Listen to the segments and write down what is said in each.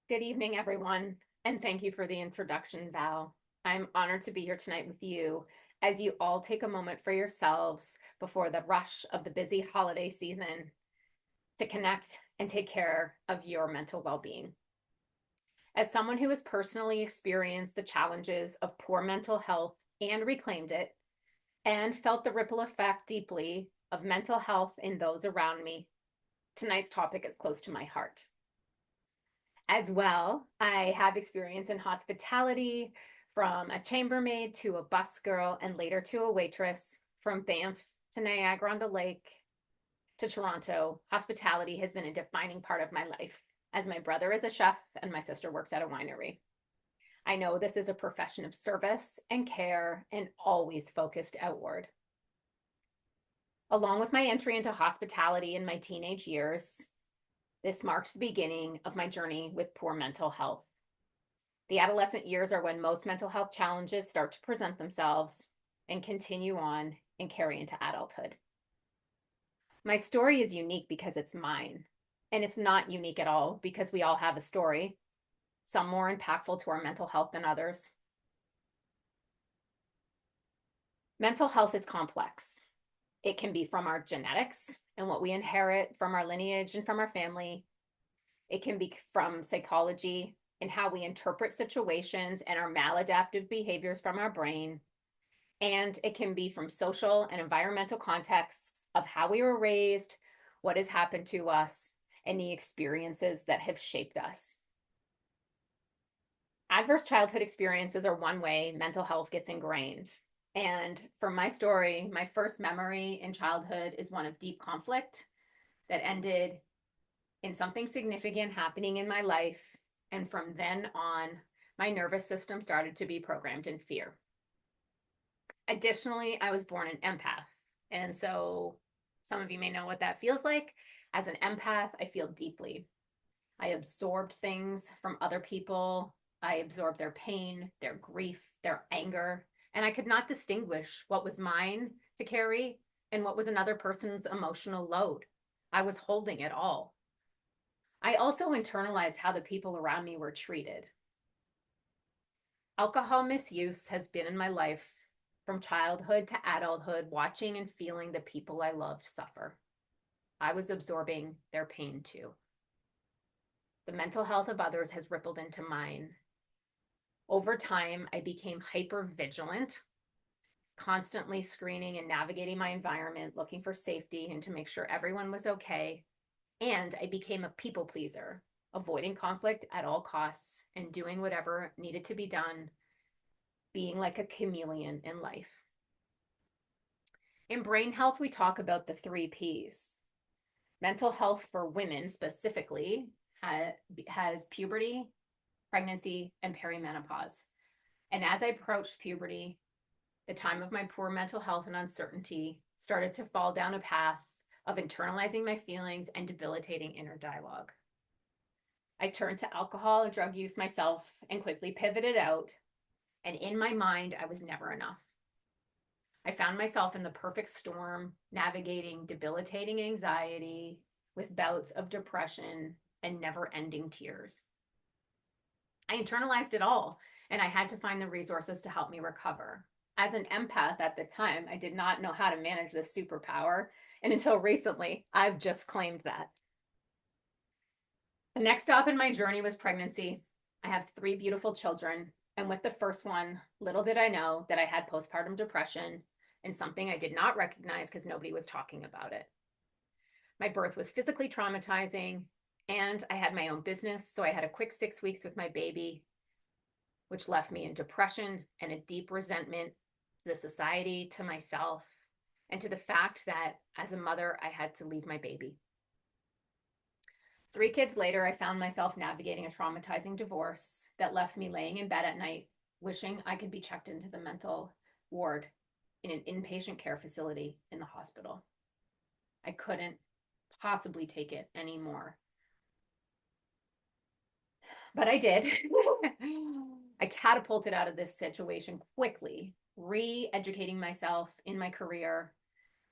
Good evening, everyone, and thank you for the introduction, Val. I'm honored to be here tonight with you as you all take a moment for yourselves before the rush of the busy holiday season to connect and take care of your mental well being. As someone who has personally experienced the challenges of poor mental health and reclaimed it, and felt the ripple effect deeply of mental health in those around me, tonight's topic is close to my heart. As well, I have experience in hospitality, from a chambermaid to a busgirl and later to a waitress, from Banff to Niagara on the Lake to Toronto. Hospitality has been a defining part of my life, as my brother is a chef and my sister works at a winery. I know this is a profession of service and care and always focused outward. Along with my entry into hospitality in my teenage years, this marked the beginning of my journey with poor mental health. The adolescent years are when most mental health challenges start to present themselves and continue on and carry into adulthood. My story is unique because it's mine, and it's not unique at all because we all have a story, some more impactful to our mental health than others. Mental health is complex. It can be from our genetics and what we inherit from our lineage and from our family. It can be from psychology and how we interpret situations and our maladaptive behaviors from our brain. And it can be from social and environmental contexts of how we were raised, what has happened to us, and the experiences that have shaped us. Adverse childhood experiences are one way mental health gets ingrained. And from my story, my first memory in childhood is one of deep conflict that ended in something significant happening in my life. And from then on, my nervous system started to be programmed in fear. Additionally, I was born an empath. And so some of you may know what that feels like. As an empath, I feel deeply. I absorbed things from other people. I absorbed their pain, their grief, their anger, and I could not distinguish what was mine to carry and what was another person's emotional load. I was holding it all. I also internalized how the people around me were treated. Alcohol misuse has been in my life from childhood to adulthood, watching and feeling the people I loved suffer. I was absorbing their pain too. The mental health of others has rippled into mine. Over time, I became hyper vigilant, constantly screening and navigating my environment, looking for safety and to make sure everyone was okay. And I became a people pleaser, avoiding conflict at all costs and doing whatever needed to be done, being like a chameleon in life. In brain health, we talk about the 3 Ps. Mental health for women specifically has puberty, pregnancy, and perimenopause. And as I approached puberty, the time of my poor mental health and uncertainty started to fall down a path of internalizing my feelings and debilitating inner dialogue. I turned to alcohol and drug use myself and quickly pivoted out. And in my mind, I was never enough. I found myself in the perfect storm, navigating debilitating anxiety with bouts of depression and never ending tears. I internalized it all, and I had to find the resources to help me recover. As an empath at the time, I did not know how to manage this superpower, and until recently, I've just claimed that. The next stop in my journey was pregnancy. I have 3 beautiful children, and with the first one, little did I know that I had postpartum depression and something I did not recognize because nobody was talking about it. My birth was physically traumatizing, and I had my own business, so I had a quick 6 weeks with my baby, which left me in depression and a deep resentment to the society, to myself, and to the fact that as a mother, I had to leave my baby. 3 kids later, I found myself navigating a traumatizing divorce that left me laying in bed at night, wishing I could be checked into the mental ward in an inpatient care facility in the hospital. I couldn't possibly take it anymore. But I did. I catapulted out of this situation quickly, re educating myself in my career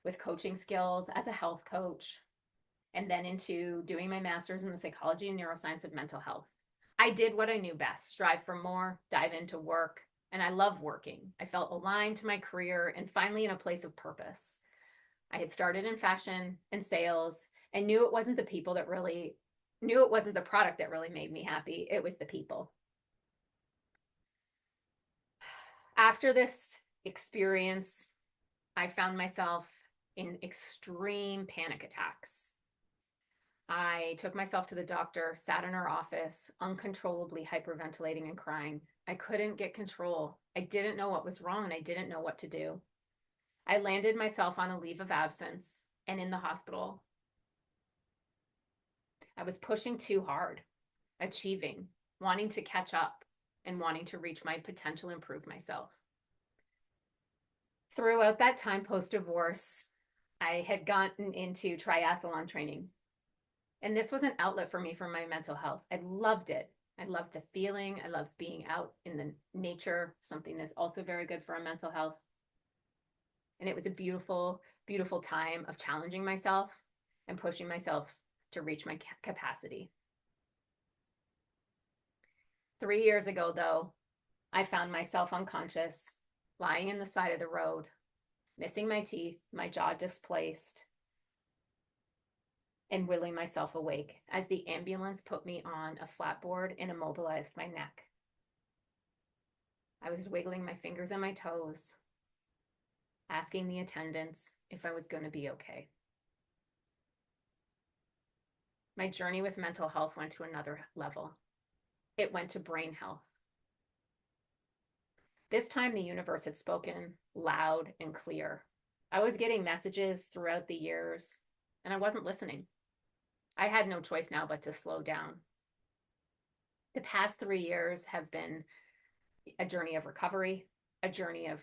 with coaching skills as a health coach, and then into doing my master's in the psychology and neuroscience of mental health. I did what I knew best, strive for more, dive into work, and I love working. I felt aligned to my career and finally in a place of purpose. I had started in fashion and sales and knew it wasn't the product that really made me happy. It was the people. After this experience, I found myself in extreme panic attacks. I took myself to the doctor, sat in her office, uncontrollably hyperventilating and crying. I couldn't get control. I didn't know what was wrong and I didn't know what to do. I landed myself on a leave of absence and in the hospital. I was pushing too hard, achieving, wanting to catch up, and wanting to reach my potential, improve myself. Throughout that time post-divorce, I had gotten into triathlon training. And this was an outlet for me for my mental health. I loved it. I loved the feeling. I loved being out in the nature, something that's also very good for our mental health. And it was a beautiful, beautiful time of challenging myself and pushing myself to reach my capacity. 3 years ago, though, I found myself unconscious, lying in the side of the road, missing my teeth, my jaw displaced, and willing myself awake as the ambulance put me on a flatboard and immobilized my neck. I was wiggling my fingers and my toes, asking the attendants if I was going to be okay. My journey with mental health went to another level. It went to brain health. This time the universe had spoken loud and clear. I was getting messages throughout the years, and I wasn't listening. I had no choice now but to slow down. The past 3 years have been a journey of recovery, a journey of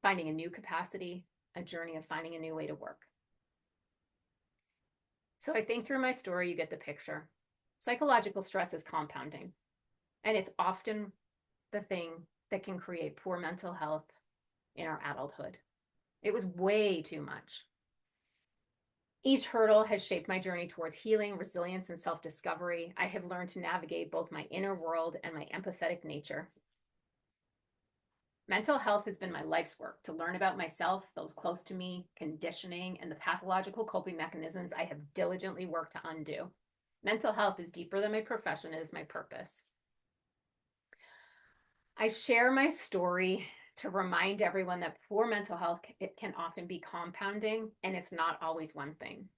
finding a new capacity, a journey of finding a new way to work. So I think through my story, you get the picture. Psychological stress is compounding, and it's often the thing that can create poor mental health in our adulthood. It was way too much. Each hurdle has shaped my journey towards healing, resilience, and self-discovery. I have learned to navigate both my inner world and my empathetic nature. Mental health has been my life's work to learn about myself, those close to me, conditioning, and the pathological coping mechanisms I have diligently worked to undo. Mental health is deeper than my profession, it is my purpose. I share my story to remind everyone that poor mental health, it can often be compounding, and it's not always one thing.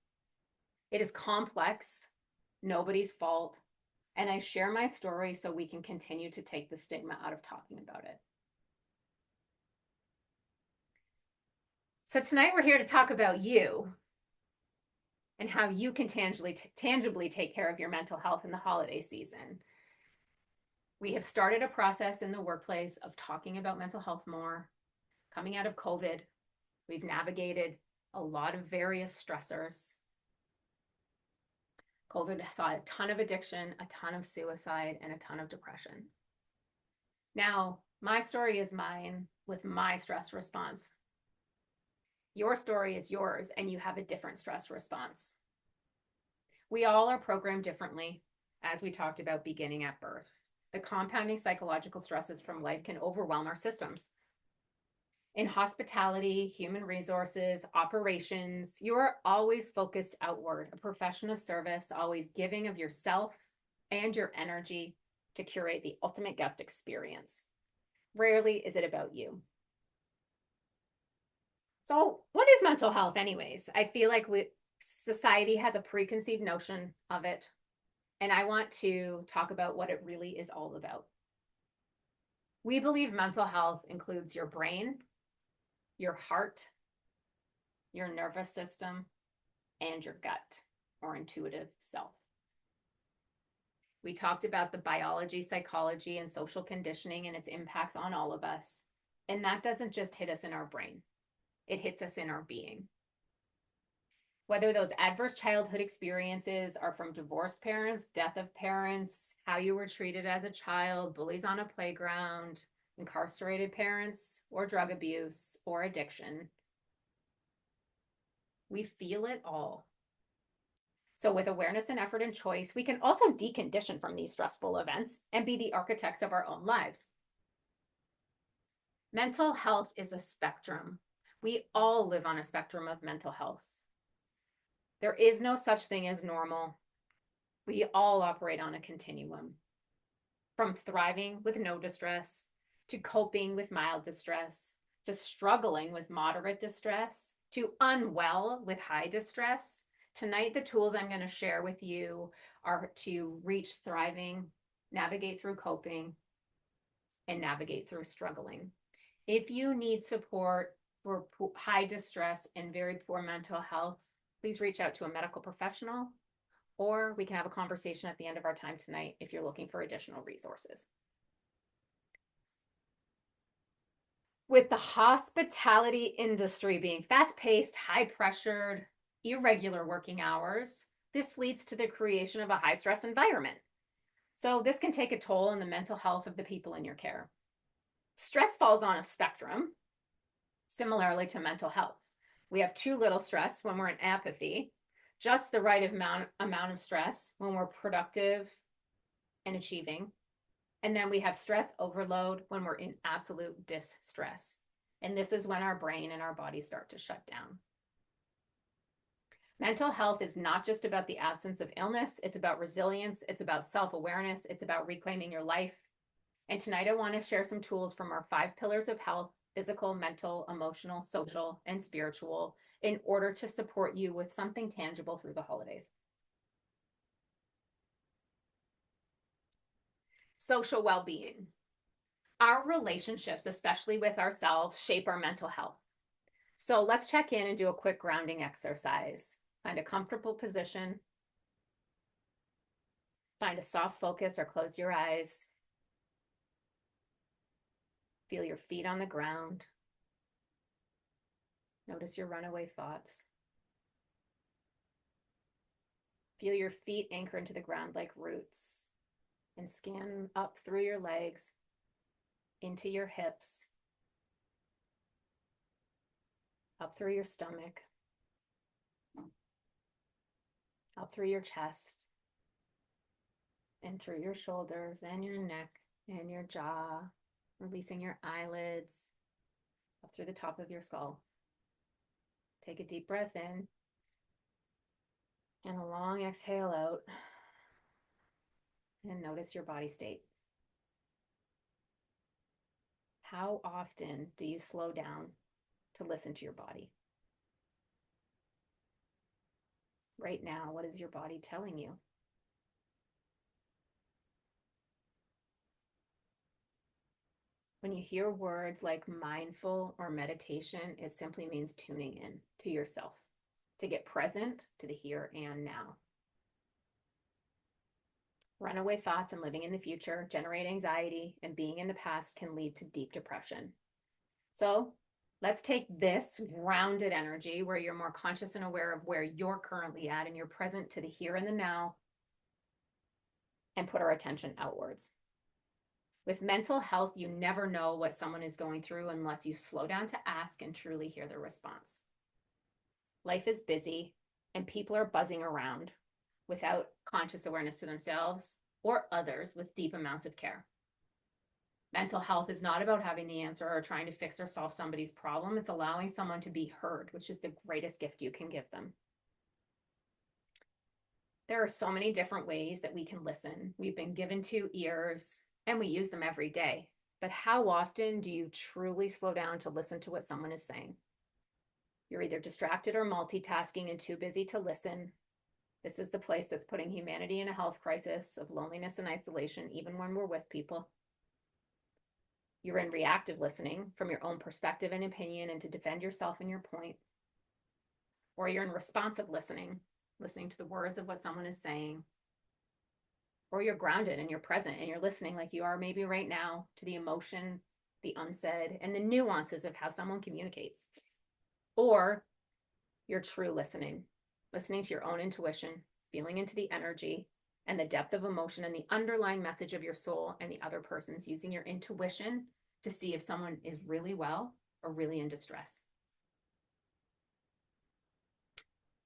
It is complex, nobody's fault, and I share my story so we can continue to take the stigma out of talking about it. So tonight we're here to talk about you and how you can tangibly take care of your mental health in the holiday season. We have started a process in the workplace of talking about mental health more. Coming out of COVID, we've navigated a lot of various stressors. COVID saw a ton of addiction, a ton of suicide, and a ton of depression. Now, my story is mine with my stress response. Your story is yours, and you have a different stress response. We all are programmed differently, as we talked about beginning at birth. The compounding psychological stresses from life can overwhelm our systems. In hospitality, human resources, operations, you are always focused outward, a profession of service, always giving of yourself and your energy to curate the ultimate guest experience. Rarely is it about you. So what is mental health anyways? I feel like society has a preconceived notion of it, and I want to talk about what it really is all about. We believe mental health includes your brain, your heart, your nervous system, and your gut or intuitive self. We talked about the biology, psychology, and social conditioning and its impacts on all of us. And that doesn't just hit us in our brain. It hits us in our being. Whether those adverse childhood experiences are from divorced parents, death of parents, how you were treated as a child, bullies on a playground, incarcerated parents, or drug abuse, or addiction, we feel it all. So with awareness and effort and choice, we can also decondition from these stressful events and be the architects of our own lives. Mental health is a spectrum. We all live on a spectrum of mental health. There is no such thing as normal. We all operate on a continuum. From thriving with no distress, to coping with mild distress, to struggling with moderate distress, to unwell with high distress. Tonight, the tools I'm going to share with you are to reach thriving, navigate through coping, and navigate through struggling. If you need support for high distress and very poor mental health, please reach out to a medical professional, or we can have a conversation at the end of our time tonight if you're looking for additional resources. With the hospitality industry being fast-paced, high-pressured, irregular working hours, this leads to the creation of a high-stress environment. So this can take a toll on the mental health of the people in your care. Stress falls on a spectrum, similarly to mental health. We have too little stress when we're in apathy, just the right amount of stress when we're productive and achieving. And then we have stress overload when we're in absolute distress. And this is when our brain and our body start to shut down. Mental health is not just about the absence of illness. It's about resilience. It's about self-awareness. It's about reclaiming your life. And tonight I want to share some tools from our 5 pillars of health: physical, mental, emotional, social, and spiritual, in order to support you with something tangible through the holidays. Social well-being. Our relationships, especially with ourselves, shape our mental health. So let's check in and do a quick grounding exercise. Find a comfortable position. Find a soft focus or close your eyes. Feel your feet on the ground. Notice your runaway thoughts. Feel your feet anchor into the ground like roots, and scan up through your legs, into your hips, up through your stomach, up through your chest, and through your shoulders and your neck and your jaw, releasing your eyelids, up through the top of your skull. Take a deep breath in and a long exhale out, and notice your body state. How often do you slow down to listen to your body? Right now, what is your body telling you? When you hear words like mindful or meditation, it simply means tuning in to yourself, to get present to the here and now. Runaway thoughts and living in the future generate anxiety, and being in the past can lead to deep depression. So let's take this grounded energy where you're more conscious and aware of where you're currently at, and you're present to the here and the now, and put our attention outwards. With mental health, you never know what someone is going through unless you slow down to ask and truly hear their response. Life is busy and people are buzzing around without conscious awareness to themselves or others with deep amounts of care. Mental health is not about having the answer or trying to fix or solve somebody's problem. It's allowing someone to be heard, which is the greatest gift you can give them. There are so many different ways that we can listen. We've been given 2 ears and we use them every day. But how often do you truly slow down to listen to what someone is saying? You're either distracted or multitasking and too busy to listen. This is the place that's putting humanity in a health crisis of loneliness and isolation, even when we're with people. You're in reactive listening from your own perspective and opinion and to defend yourself and your point. Or you're in responsive listening, listening to the words of what someone is saying. Or you're grounded and you're present and you're listening like you are maybe right now to the emotion, the unsaid, and the nuances of how someone communicates. Or you're true listening, listening to your own intuition, feeling into the energy and the depth of emotion and the underlying message of your soul and the other person's, using your intuition to see if someone is really well or really in distress.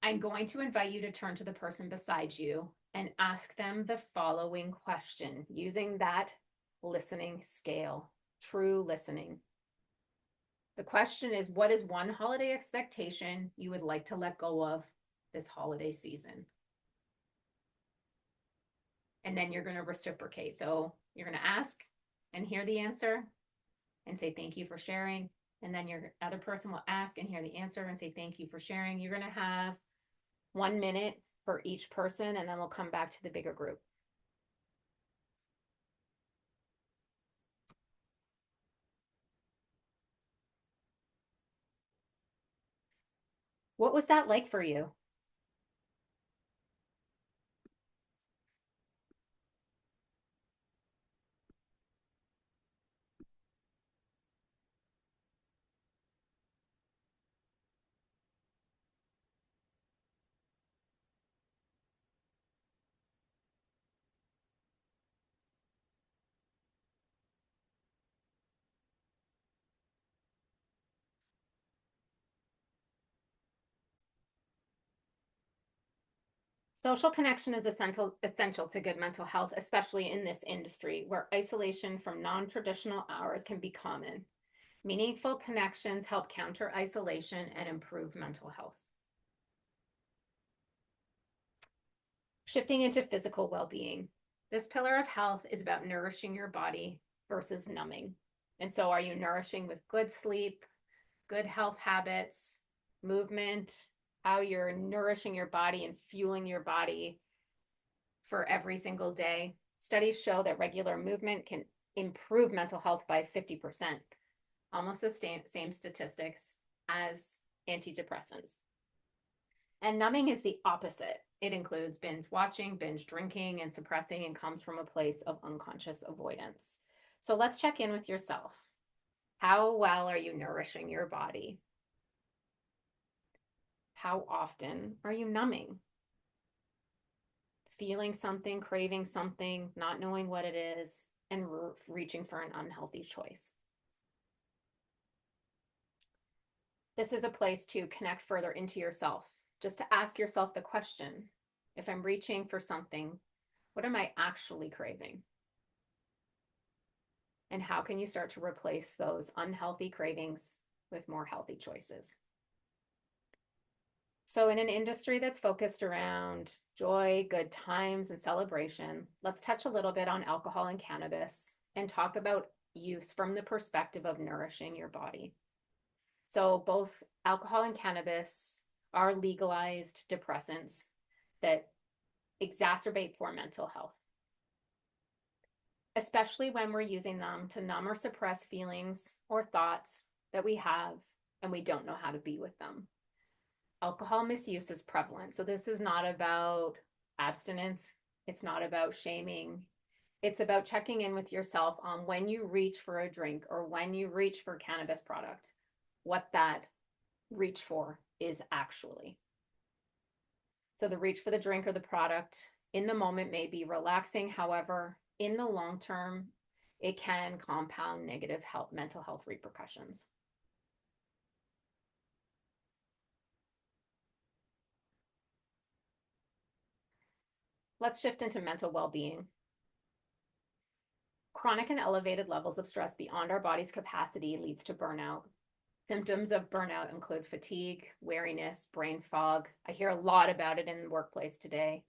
I'm going to invite you to turn to the person beside you and ask them the following question using that listening scale, true listening. The question is, what is one holiday expectation you would like to let go of this holiday season? And then you're going to reciprocate. So you're going to ask and hear the answer and say, thank you for sharing. And then your other person will ask and hear the answer and say, thank you for sharing. You're going to have 1 minute for each person, and then we'll come back to the bigger group. What was that like for you? Social connection is essential to good mental health, especially in this industry where isolation from non traditional hours can be common. Meaningful connections help counter isolation and improve mental health. Shifting into physical well being. This pillar of health is about nourishing your body versus numbing. And so, are you nourishing with good sleep, good health habits, movement, how you're nourishing your body and fueling your body for every single day? Studies show that regular movement can improve mental health by 50%, almost the same statistics as antidepressants. And numbing is the opposite. It includes binge watching, binge drinking, and suppressing, and comes from a place of unconscious avoidance. So let's check in with yourself. How well are you nourishing your body? How often are you numbing? Feeling something, craving something, not knowing what it is, and reaching for an unhealthy choice. This is a place to connect further into yourself, just to ask yourself the question, if I'm reaching for something, what am I actually craving? And how can you start to replace those unhealthy cravings with more healthy choices? So in an industry that's focused around joy, good times, and celebration, let's touch a little bit on alcohol and cannabis and talk about use from the perspective of nourishing your body. So both alcohol and cannabis are legalized depressants that exacerbate poor mental health, especially when we're using them to numb or suppress feelings or thoughts that we have and we don't know how to be with them. Alcohol misuse is prevalent. So this is not about abstinence. It's not about shaming. It's about checking in with yourself on when you reach for a drink or when you reach for a cannabis product, what that reach for is actually. So the reach for the drink or the product in the moment may be relaxing. However, in the long term, it can compound negative mental health repercussions. Let's shift into mental well-being. Chronic and elevated levels of stress beyond our body's capacity leads to burnout. Symptoms of burnout include fatigue, weariness, brain fog. I hear a lot about it in the workplace today.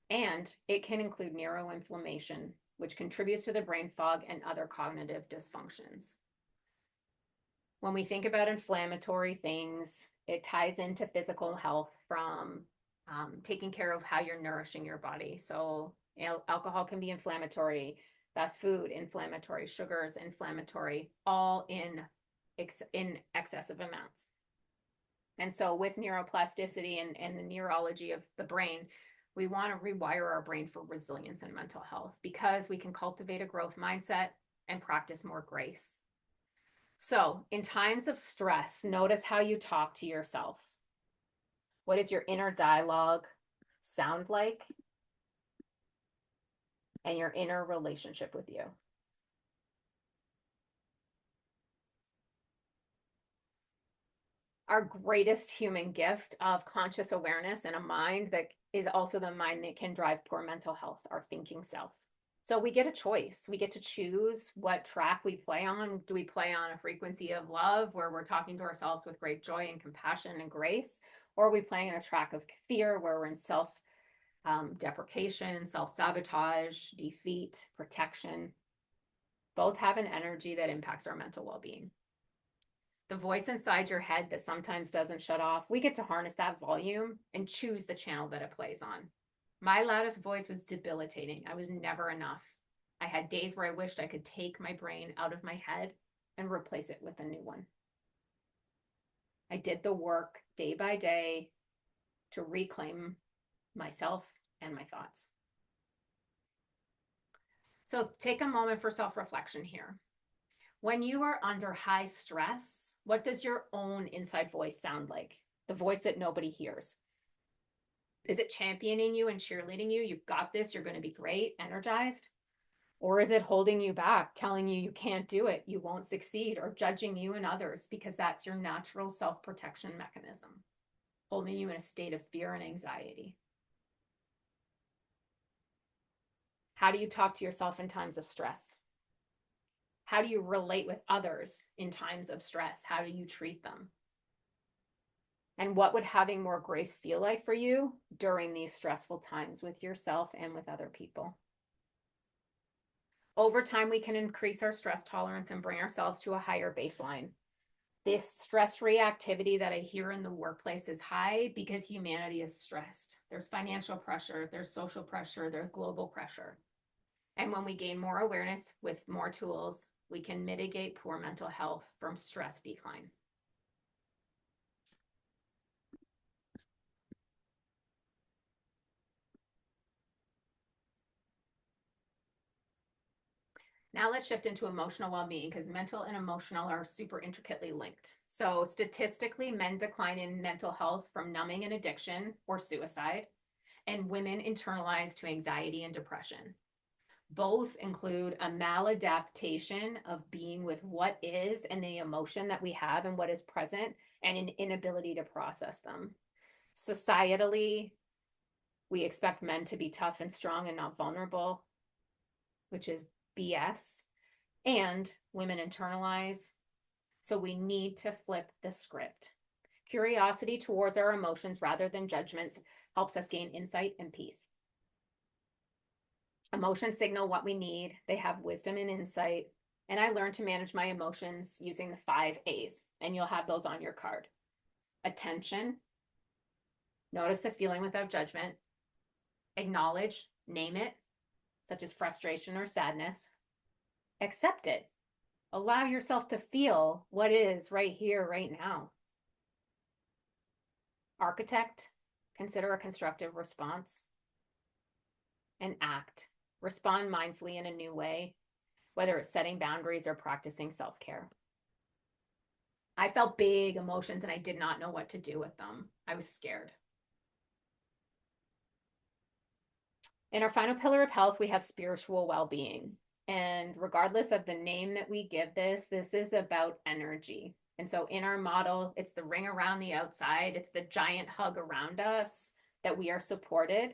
And it can include neuroinflammation, which contributes to the brain fog and other cognitive dysfunctions. When we think about inflammatory things, it ties into physical health from taking care of how you're nourishing your body. So alcohol can be inflammatory, fast food inflammatory, sugars inflammatory, all in excessive amounts. And so with neuroplasticity and the neurology of the brain, we want to rewire our brain for resilience and mental health because we can cultivate a growth mindset and practice more grace. So in times of stress, notice how you talk to yourself. What does your inner dialogue sound like? And your inner relationship with you. our greatest human gift of conscious awareness and a mind that is also the mind that can drive poor mental health, our thinking self. So we get a choice. We get to choose what track we play on. Do we play on a frequency of love where we're talking to ourselves with great joy and compassion and grace? Or are we playing on a track of fear where we're in self deprecation, self sabotage, defeat, protection? Both have an energy that impacts our mental well being. The voice inside your head that sometimes doesn't shut off, we get to harness that volume and choose the channel that it plays on. My loudest voice was debilitating. I was never enough. I had days where I wished I could take my brain out of my head and replace it with a new one. I did the work day by day to reclaim myself and my thoughts. So take a moment for self-reflection here. When you are under high stress, what does your own inside voice sound like? The voice that nobody hears. Is it championing you and cheerleading you? You've got this, you're going to be great, energized? Or is it holding you back, telling you you can't do it, you won't succeed, or judging you and others because that's your natural self-protection mechanism, holding you in a state of fear and anxiety? How do you talk to yourself in times of stress? How do you relate with others in times of stress? How do you treat them? And what would having more grace feel like for you during these stressful times with yourself and with other people? Over time, we can increase our stress tolerance and bring ourselves to a higher baseline. This stress reactivity that I hear in the workplace is high because humanity is stressed. There's financial pressure, there's social pressure, there's global pressure. And when we gain more awareness with more tools, we can mitigate poor mental health from stress decline. Now let's shift into emotional well-being because mental and emotional are super intricately linked. So statistically, men decline in mental health from numbing and addiction or suicide, and women internalize to anxiety and depression. Both include a maladaptation of being with what is and the emotion that we have and what is present, and an inability to process them. Societally, we expect men to be tough and strong and not vulnerable, which is BS. And women internalize. So we need to flip the script. Curiosity towards our emotions rather than judgments helps us gain insight and peace. Emotions signal what we need. They have wisdom and insight. And I learned to manage my emotions using the 5 A's, and you'll have those on your card. Attention. Notice the feeling without judgment. Acknowledge, name it, such as frustration or sadness. Accept it. Allow yourself to feel what is right here, right now. Architect. Consider a constructive response. And act. Respond mindfully in a new way, whether it's setting boundaries or practicing self-care. I felt big emotions and I did not know what to do with them. I was scared. In our final pillar of health, we have spiritual well-being. And regardless of the name that we give this, this is about energy. And so in our model, it's the ring around the outside. It's the giant hug around us that we are supported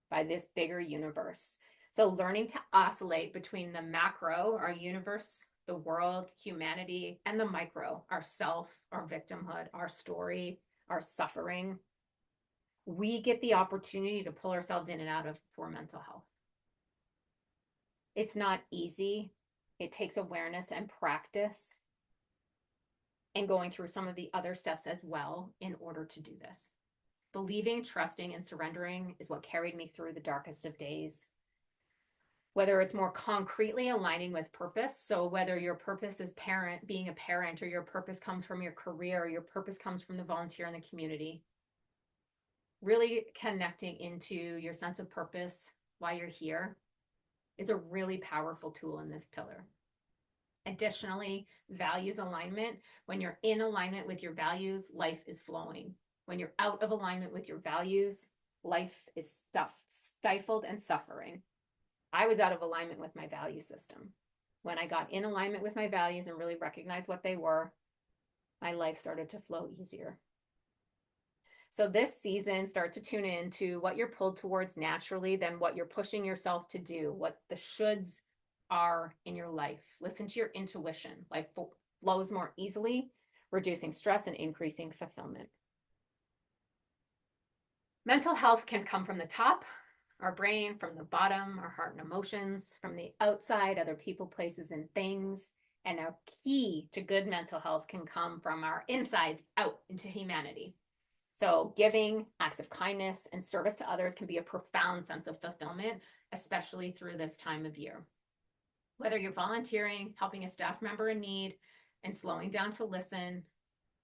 by this bigger universe. So learning to oscillate between the macro, our universe, the world, humanity, and the micro, our self, our victimhood, our story, our suffering, we get the opportunity to pull ourselves in and out of poor mental health. It's not easy. It takes awareness and practice and going through some of the other steps as well in order to do this. Believing, trusting, and surrendering is what carried me through the darkest of days. Whether it's more concretely aligning with purpose, so whether your purpose is being a parent, or your purpose comes from your career, or your purpose comes from the volunteer in the community, really connecting into your sense of purpose, why you're here, is a really powerful tool in this pillar. Additionally, values alignment. When you're in alignment with your values, life is flowing. When you're out of alignment with your values, life is stifled and suffering. I was out of alignment with my value system. When I got in alignment with my values and really recognized what they were, my life started to flow easier. So this season, start to tune in to what you're pulled towards naturally, then what you're pushing yourself to do, what the shoulds are in your life. Listen to your intuition. Life flows more easily, reducing stress and increasing fulfillment. Mental health can come from the top, our brain, from the bottom, our heart and emotions, from the outside, other people, places, and things. And our key to good mental health can come from our insides out into humanity. So giving, acts of kindness, and service to others can be a profound sense of fulfillment, especially through this time of year. Whether you're volunteering, helping a staff member in need, and slowing down to listen,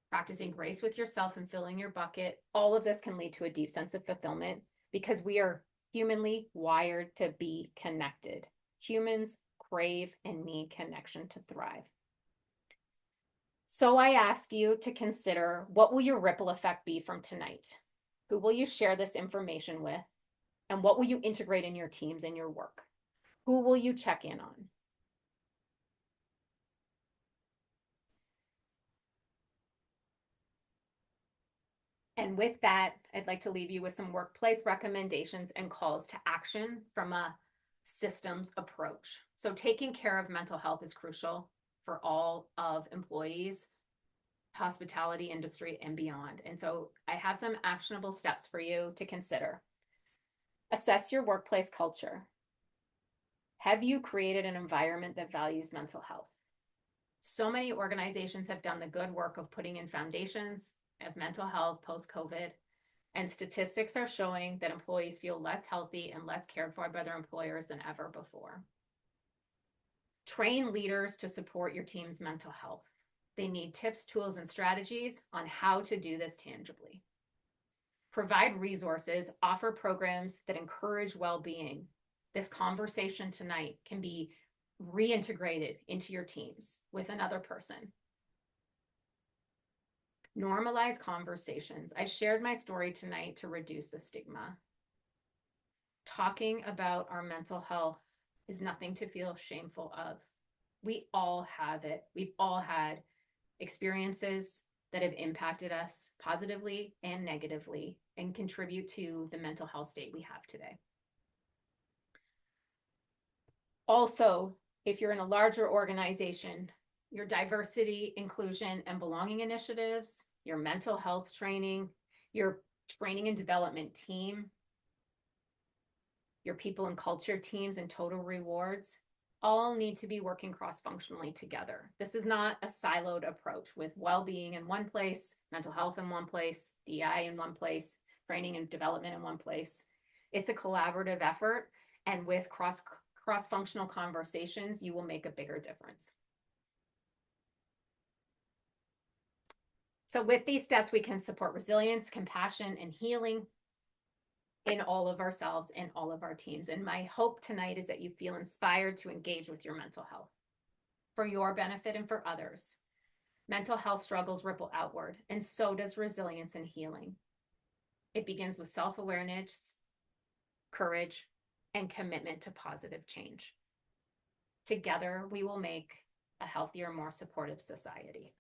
practicing grace with yourself and filling your bucket, all of this can lead to a deep sense of fulfillment because we are humanly wired to be connected. Humans crave and need connection to thrive. So I ask you to consider, what will your ripple effect be from tonight? Who will you share this information with? And what will you integrate in your teams and your work? Who will you check in on? And with that, I'd like to leave you with some workplace recommendations and calls to action from a systems approach. So taking care of mental health is crucial for all of employees, hospitality industry, and beyond. And so I have some actionable steps for you to consider. Assess your workplace culture. Have you created an environment that values mental health? So many organizations have done the good work of putting in foundations of mental health post-COVID, and statistics are showing that employees feel less healthy and less cared for by their employers than ever before. Train leaders to support your team's mental health. They need tips, tools, and strategies on how to do this tangibly. Provide resources, offer programs that encourage well-being. This conversation tonight can be reintegrated into your teams with another person. Normalize conversations. I shared my story tonight to reduce the stigma. Talking about our mental health is nothing to feel shameful of. We all have it. We've all had experiences that have impacted us positively and negatively and contribute to the mental health state we have today. Also, if you're in a larger organization, your diversity, inclusion, and belonging initiatives, your mental health training, your training and development team, your people and culture teams, and total rewards all need to be working cross-functionally together. This is not a siloed approach with well-being in one place, mental health in one place, DI in one place, training and development in one place. It's a collaborative effort, and with cross-functional conversations, you will make a bigger difference. So with these steps, we can support resilience, compassion, and healing in all of ourselves and all of our teams. And my hope tonight is that you feel inspired to engage with your mental health for your benefit and for others. Mental health struggles ripple outward, and so does resilience and healing. It begins with self-awareness, courage, and commitment to positive change. Together, we will make a healthier, more supportive society.